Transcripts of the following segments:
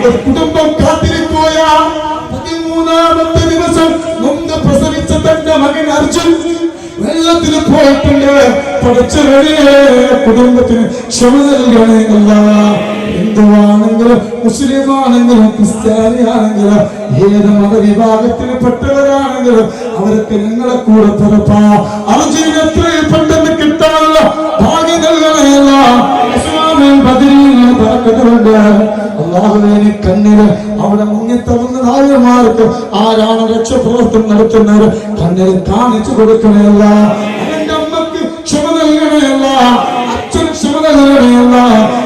ഒരു കുടുംബം കാത്തിരിക്കുകയാ. 13ാമത്തെ ദിവസം നൊന്ത് പ്രസവിച്ച തന്റെ മകൻ അർജുൻ വെള്ളത്തിൽ പോയിട്ടുണ്ട്. പഠിച്ചവരെ കുടുംബത്തിന് ക്ഷമ നൽകണേ അല്ലാഹ്. ഹിന്ദുവാണെങ്കിലും മുസ്ലിം ആണെങ്കിലും ക്രിസ്ത്യാനിയാണെങ്കിലും ഏത് മതവിഭാഗത്തിന് പെട്ടവരാണെങ്കിലും അവർക്ക് നിങ്ങളെ കൂടെ പിറപ്പാ. അർജുനന് എത്രയും പെട്ടെന്ന് കിട്ടാനുള്ള ഭാഗ്യം നൽകണേ അല്ലാഹ്. അള്ളാഹുവിനെ കണ്ണില് അവിടെ മുങ്ങിത്തവന്ന നായമാർക്ക് ആരാണ് രക്ഷപ്രവർത്തനം നടത്തുന്നവർ കണ്ണിൽ കാണിച്ചു കൊടുക്കണേയല്ല. അവന്റെ അമ്മക്ക് ക്ഷമ നൽകണേയല്ല, അച്ഛന് ക്ഷമ നൽകണേയല്ല,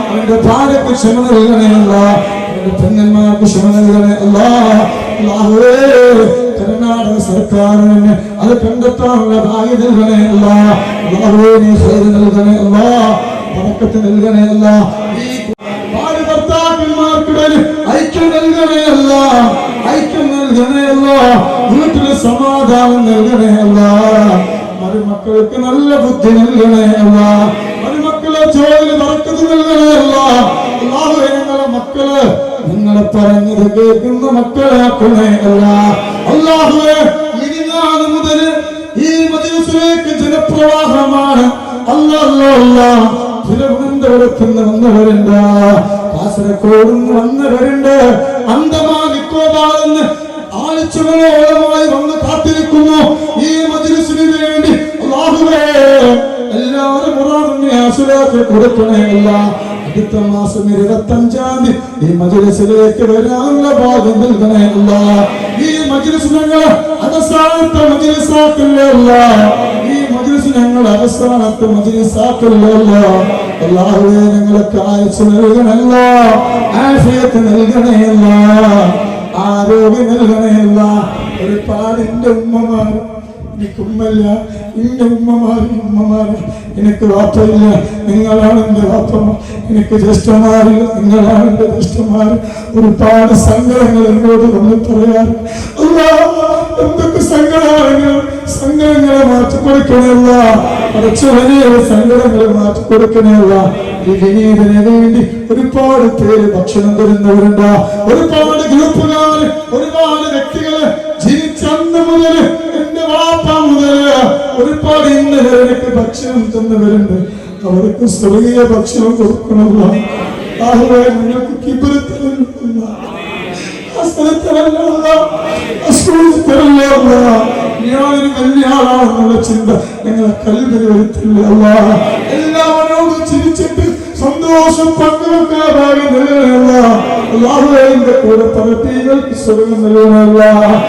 അവന്റെ ഭാര്യക്ക് ക്ഷമ നൽകണേയല്ല, അവന്റെ പെങ്ങന്മാർക്ക് ക്ഷമ നൽകണേയല്ല. അല്ലാഹുവേ കർണാടക സർക്കാരിന് അത് കണ്ടെത്താനുള്ള ഭാഗ്യം നൽകണേയല്ല. അല്ലാഹുവേ നീ ഖൈർ നൽകണേയല്ല, ബറക്കത്ത് നൽകണേയല്ല. ഈ ഭാര്യ ഭർത്താക്കന്മാർക്കിടയിൽ ഐക്യം നൽകണേയല്ല, ഐക്യം നൽകണേയല്ല, വീട്ടില് സമാധാനം നൽകണേയല്ല, മരുമക്കൾക്ക് നല്ല ബുദ്ധി നൽകണേയല്ല, മരുമക്കളെ ജോലിയിൽ ബറക്കത്ത് നൽകണേയല്ല. അല്ലാഹുവേ ഞങ്ങളെ മക്കള് നിങ്ങളെ പറഞ്ഞത് കേൾക്കുന്ന മക്കളെ ആക്കണേയല്ല. അല്ലാഹുവേ മിനിഞ്ഞാന്ന് മുതൽ ഈ മജ്‌ലിസിലേക്ക് ജനപ്രവാഹമാണ്. അല്ലാഹ് തിരുവനന്തപുരത്തുനിന്ന് വന്നവരുണ്ട്, കാസർഗോഡ് വന്നവരുണ്ട്, അന്തമാൻ നിക്കോബാറിൽ നിന്ന് ആഴ്ചകളോളമായി വന്ന് കാത്തിരിക്കുന്നു ഈ മജ്‌ലിസിന് വേണ്ടി. അല്ലാഹുവേ എല്ലാവരും മുറാദിനെ കൊടുക്കണേയല്ല. അടുത്ത മാസം 25-ാം തീയതി ഈ മജ്‌ലിസിലേക്ക് വരാനുള്ള ഭാഗ്യം നൽകണേയല്ല. ഈ മജ്‌ലിസ് ഞങ്ങൾ അവസാനത്തെ മജ്‌ലിസാക്കല്ലേ, ഈ മജ്‌ലിസ് ഞങ്ങൾ അവസാനത്തെ മജ്‌ലിസാക്കല്ലേ. അല്ലാഹുവേ ഞങ്ങൾക്ക് ആയുസ്സ് നൽകണേയല്ല, ആഫിയത്ത് നൽകണേയല്ല, ആരോഗ്യം നൽകണേയല്ല. ഒരുപാട് എന്റെ ഉമ്മമാർ, എനിക്ക് ഉമ്മല്ല, എന്റെ ഉമ്മമാര് എനിക്ക് വാപ്പയില്ല, നിങ്ങളാണ് എന്റെ വാപ്പമാർ. എനിക്ക് ജ്യേഷ്ഠന്മാരില്ല, നിങ്ങളാണ് എന്റെ ജ്യേഷ്ഠന്മാർ. ഒരുപാട് സങ്കടങ്ങൾ എന്നോട് വന്ന് പറയാറ്. എന്തൊക്കെ സങ്കടമാണെങ്കിലും സങ്കടങ്ങളെ മാറ്റിക്കൊടുക്കണേയല്ല, കുറച്ച് വലിയ സങ്കടങ്ങളെ മാറ്റിക്കൊടുക്കണേയല്ല. ഈ വിനീതന് വേണ്ടി ഒരുപാട് പേര് ഭക്ഷണം തരുന്നവരുണ്ട്, ഒരുപാട് ഗ്രൂപ്പുകാര്, ഒരുപാട് വ്യക്തികള് ജീവിച്ച അന്ന് മുതൽ എന്റെ വാപ്പ മുതല് ഒരുപാട് ഇന്നലെ എനിക്ക് ഭക്ഷണം തന്നവരുണ്ട്. അവർക്ക് സ്വർഗീയ ഭക്ഷണം കൊടുക്കണമല്ല. നിങ്ങൾക്ക് കിബിറത്തില്ല, ഞാനൊരു വലിയ ആളാണെന്നുള്ള ചിന്ത നിങ്ങളെ കൽവിൽ വരുത്തില്ല. എല്ലാവരോടും ചിരിച്ചിട്ട് സന്തോഷം പങ്കുവെക്കാൻ ഭാഗ്യം നൽകണമല്ല. അല്ലാഹുവേ കൂടെ പല സ്വർഗം നൽകണമല്ല.